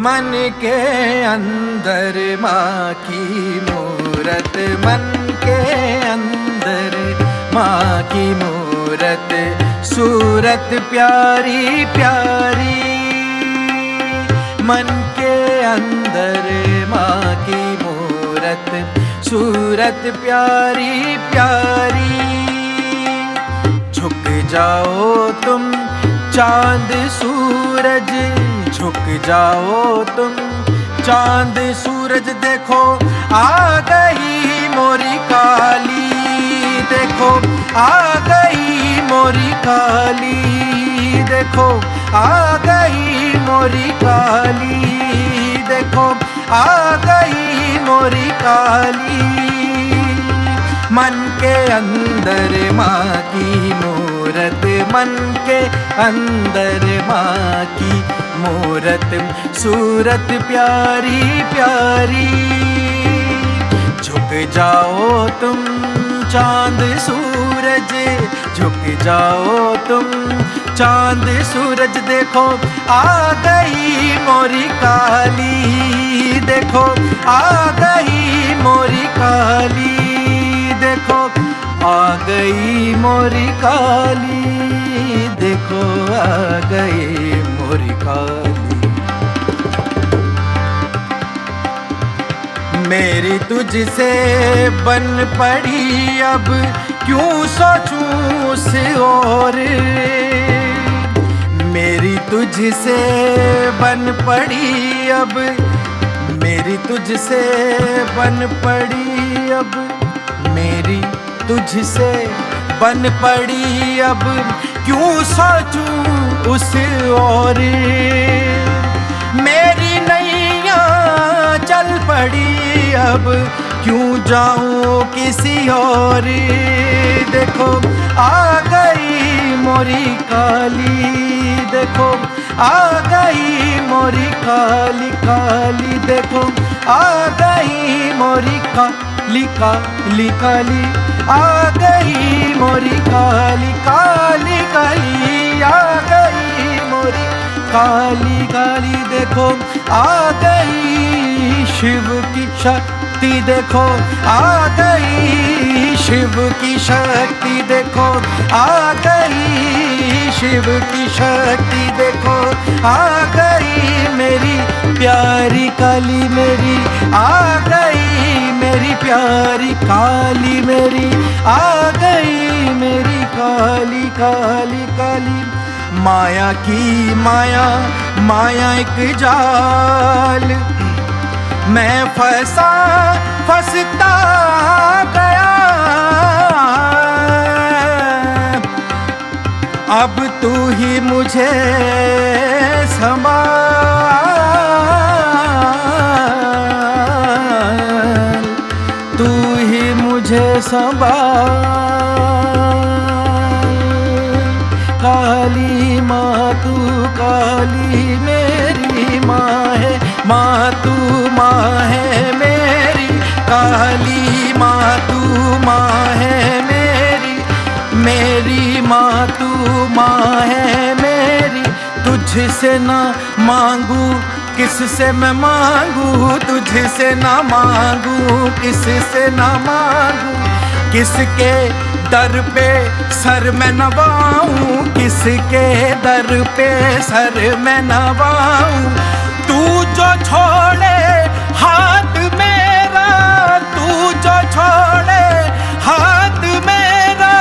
मन के अंदर माँ की मूरत, मन के अंदर माँ की मूरत, सूरत प्यारी प्यारी। मन के अंदर माँ की मूरत, सूरत प्यारी प्यारी। झुक जाओ तुम चांद सूरज, झुक जाओ तुम चांद सूरज। देखो आ गई मोरी काली, देखो आ गई मोरी काली, देखो आ गई मोरी काली, देखो आ गई मोरी काली। मन के अंदर माँ की मूरत, मन के अंदर माँ की मूरत, सूरत प्यारी प्यारी। झुक जाओ तुम चांद सूरज, झुक जाओ तुम चांद सूरज। देखो आ गई मोरी काली, देखो आ गई मोरी काली, देखो आ गई मोरी काली, देखो आ गई मोरी काली। मेरी तुझसे बन पड़ी, अब क्यों सोचूं उस और। मेरी तुझसे बन पड़ी अब, मेरी तुझसे बन पड़ी अब, मेरी तुझसे बन पड़ी अब, क्यों सोचूं उस और। मेरी नैया चल पड़ी अब, क्यों जाऊं किसी और। देखो आ गई मोरी काली, देखो आ गई मोरी काली काली, देखो आ गई मोरी काली काली काली, आ गई मोरी काली काली काली, आ गई मोरी काली काली। देखो आ गई शिव की शक्ति, देखो आ गई शिव की शक्ति, देखो आ गई शिव की शक्ति, देखो आ गई मेरी प्यारी काली, मेरी आ गई मेरी प्यारी काली, मेरी आ गई मेरी काली काली काली। माया की माया, माया एक जाल, मैं फंसता गया। अब तू ही मुझे संभाल, संभाल। काली माँ तू काली मेरी माँ है, माँ तू माँ है मेरी। काली माँ तू माँ है मेरी, मेरी माँ तू माँ है मेरी। तुझसे ना मांगू किससे मैं मांगू, तुझसे ना मांगू किससे ना मांगू। किसके दर पे सर मैं नवाऊं, किसके दर पे सर मैं नवाऊं। तू जो छोड़े हाथ मेरा, तू जो छोड़े हाथ मेरा,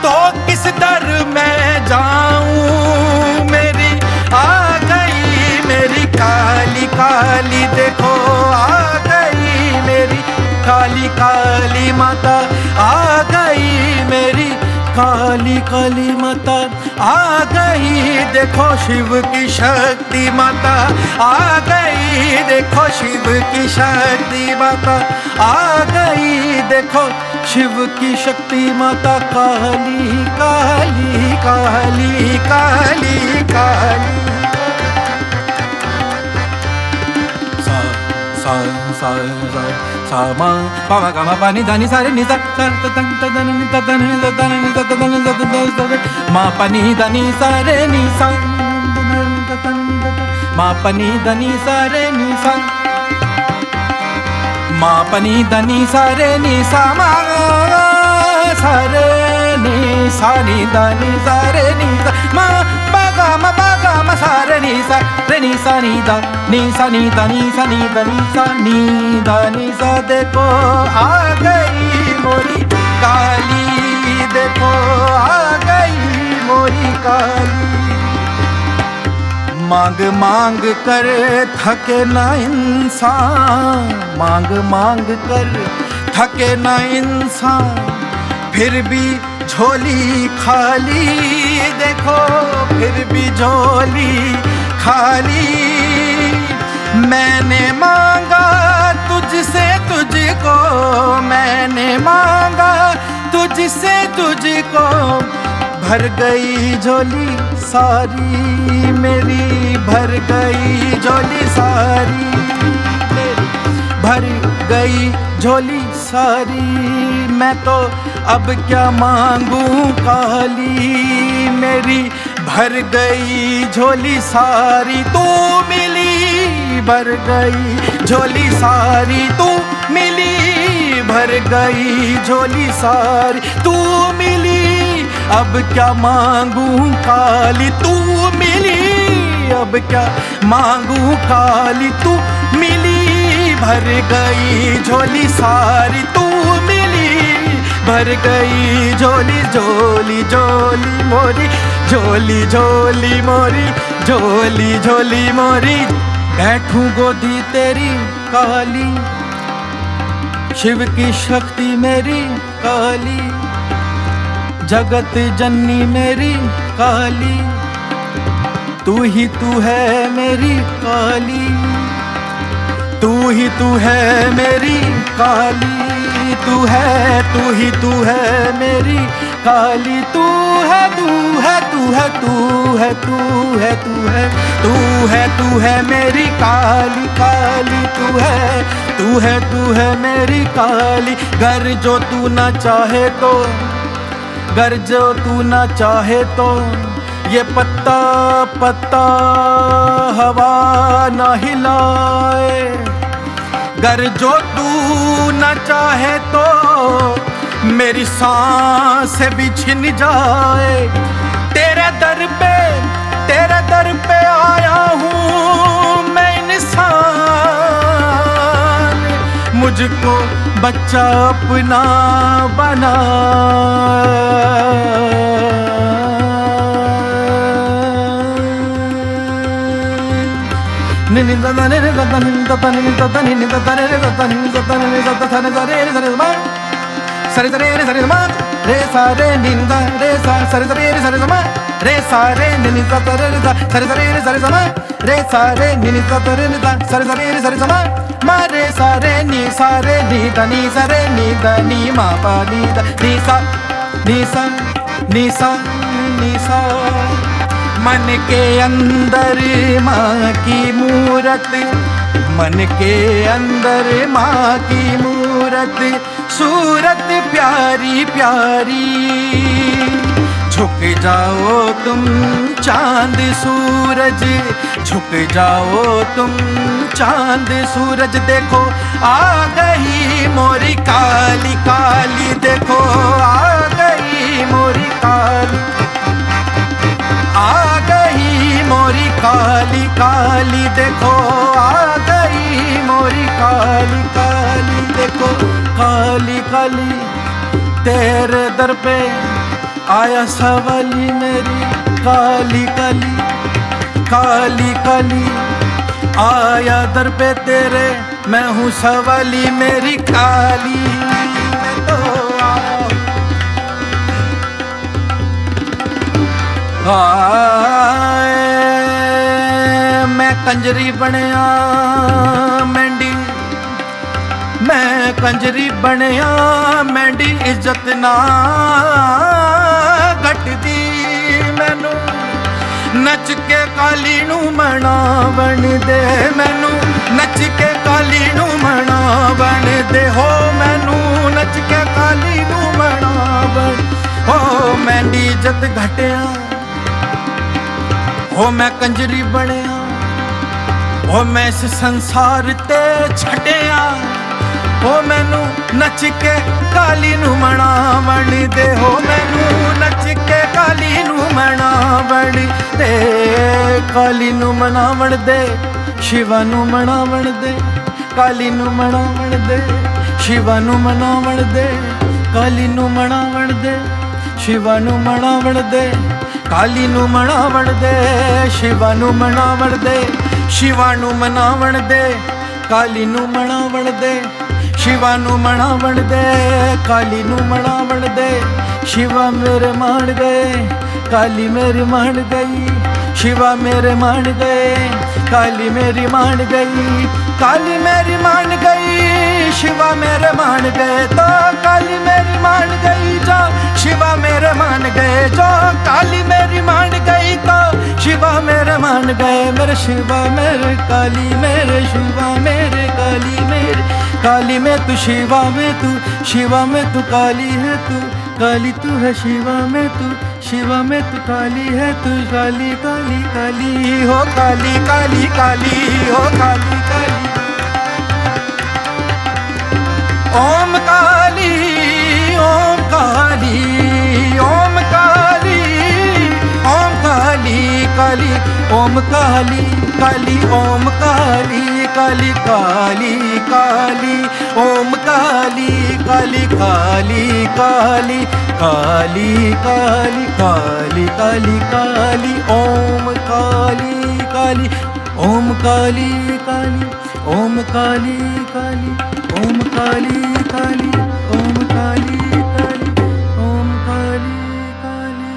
तो किस दर में जाऊं। मेरी आ गई मेरी काली काली, देखो आ गई मेरी काली काली माता। आ गई मेरी काली काली माता, आ गई देखो शिव की शक्ति माता। आ गई देखो शिव की शक्ति माता, आ गई देखो शिव की शक्ति माता। काली काली काली काली काली। सा सा सा सा मा पा गा मा पा नि धा नि सा रे नि सा सा ता ता ता ता नि ता ता नि ता ता नि ता ता नि ता ता मा पा नि धा नि सा रे नि सा मा पा नि धा नि सा रे नि सा मा पा नि धा नि सा रे नि सा मा सा रे नि सा नि धा नि सा रे नि सा मा गा मा सा रे नि सा नि दा नि सा नि दा नि सा नि दा नि सा नि दा नि सा। देखो आ गई मोरी काली, देखो आ गई मोरी काली। मांग मांग कर थके ना इंसान, मांग मांग कर थके ना इंसान, फिर भी झोली खाली। देखो फिर भी झोली खाली। मैंने मांगा तुझसे तुझको, मैंने मांगा तुझसे तुझको, भर गई झोली सारी मेरी, भर गई झोली सारी मेरी, भर गई झोली सारी। मैं तो अब क्या मांगू काली मेरी, भर गई झोली सारी। तू मिली भर गई झोली सारी, तू मिली भर गई झोली सारी। तू मिली अब क्या मांगू काली, तू मिली अब क्या मांगू काली। तू मिली भर गई झोली सारी, तू मिली भर गई झोली। झोली झोली मोरी, झोली झोली मोरी, झोली झोली मोरी। बैठूं गोदी तेरी काली, शिव की शक्ति मेरी काली, जगत जननी मेरी काली। तू ही तू है मेरी काली, तू ही तू है मेरी काली। तू है तू ही तू है मेरी काली। तू है तू है तू है तू है तू है तू है तू है तू है मेरी काली काली। तू है तू है मेरी काली। गर जो तू ना चाहे तो, गर जो तू ना चाहे तो, ये पत्ता पत्ता हवा न हिलाए। गर जो तू न चाहे तो मेरी सांस भी छिन जाए। तेरे दर पे आया हूँ मैं इंसान, मुझको बच्चा अपना बना। सरे सरे रे सरे मा रे सा रे निंदा रे सा सरे सरे रे सरे मा रे सा रे निंदा रे सा सरे सरे रे सरे मा रे सा रे निंदा रे सा सरे सरे रे सरे मा मारे सारे नी द नी सा रे नी द नी मा पा नी द नी सा नी सा नी सा नी सा। मन के अंदर माँ की मूरत, मन के अंदर माँ की मूरत, सूरत प्यारी प्यारी। झुक जाओ तुम चांद सूरज, झुक जाओ तुम चांद सूरज। देखो आ गई मोरी काली काली, देखो आ गई मोरी काली, आ गई मोरी काली काली। देखो आ गई मोरी काली काली, देखो काली काली तेरे दर पे आया सवाली मेरी काली काली, काली काली आया दर पे तेरे, मैं हूँ सवाली मेरी काली। मैं तो मैं कंजरी बनया मैंडी, मैं कंजरी बनया मैंडी, इज्जत ना घटदी मैनू। नच के काली नू मनावण दे मैनू, नच के काली नू मनावण दे हो मैनू, नच के काली नू मनावण। हो मैंडी इज्जत घटया, हो मैं कंजरी बनया, हो मैं इस संसार ते छड़िया। हो मैनू नच के काली नू मनावण दे, हो मैनू नच के काली नू मनावण दे, काली नू मनावण दे, शिवा नू मनावण दे, काली नू मनावण दे, शिवा नू मनावण दे, काली नू मनावण दे, शिवा नू मनावण दे, काली नू मनावण दे, शिवा नू मनावण दे, शिवा नू मनावण दे, काली नू मनावण दे, शिवा नू मनावण दे, काली नू मनावण दे। शिवा मेरे मान गए, काली मेरी मान गई, शिवा मेरे मान गए, काली मेरी मान गई, काली मेरी मान गई, शिवा मेरे मान गए, तो काली मेरी मान गई जो, शिवा मेरे मान गए जो, काली मेरी मान गई तो शिवा मेरे मान गए। मेरे शिवा मेरे काली, मेरे शिवा मेरे काली, मेरे काली में तू, शिवा में तू, शिवा में तू काली है तू, काली तू है शिवा में तू, शिवा में तू काली है तू, काली काली काली हो, काली काली काली हो, काली काली। ओम काली, ओम काली, ओम काली, ओम काली काली, ओम काली काली, ओम काली काली काली काली, ओम काली काली काली काली, काली काली काली काली काली, ओम काली काली, ओम काली काली, ओम काली काली, ओम काली काली, ओम काली काली, ओम काली काली।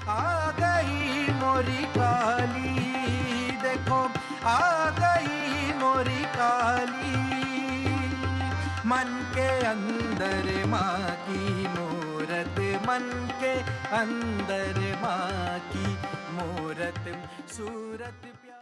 आ गई मोरी काली, देखो आ गई मोरी काली। मन के अंदर माँ की मूरत, मन के अंदर माँ की मूरत, सूरत प्यारी।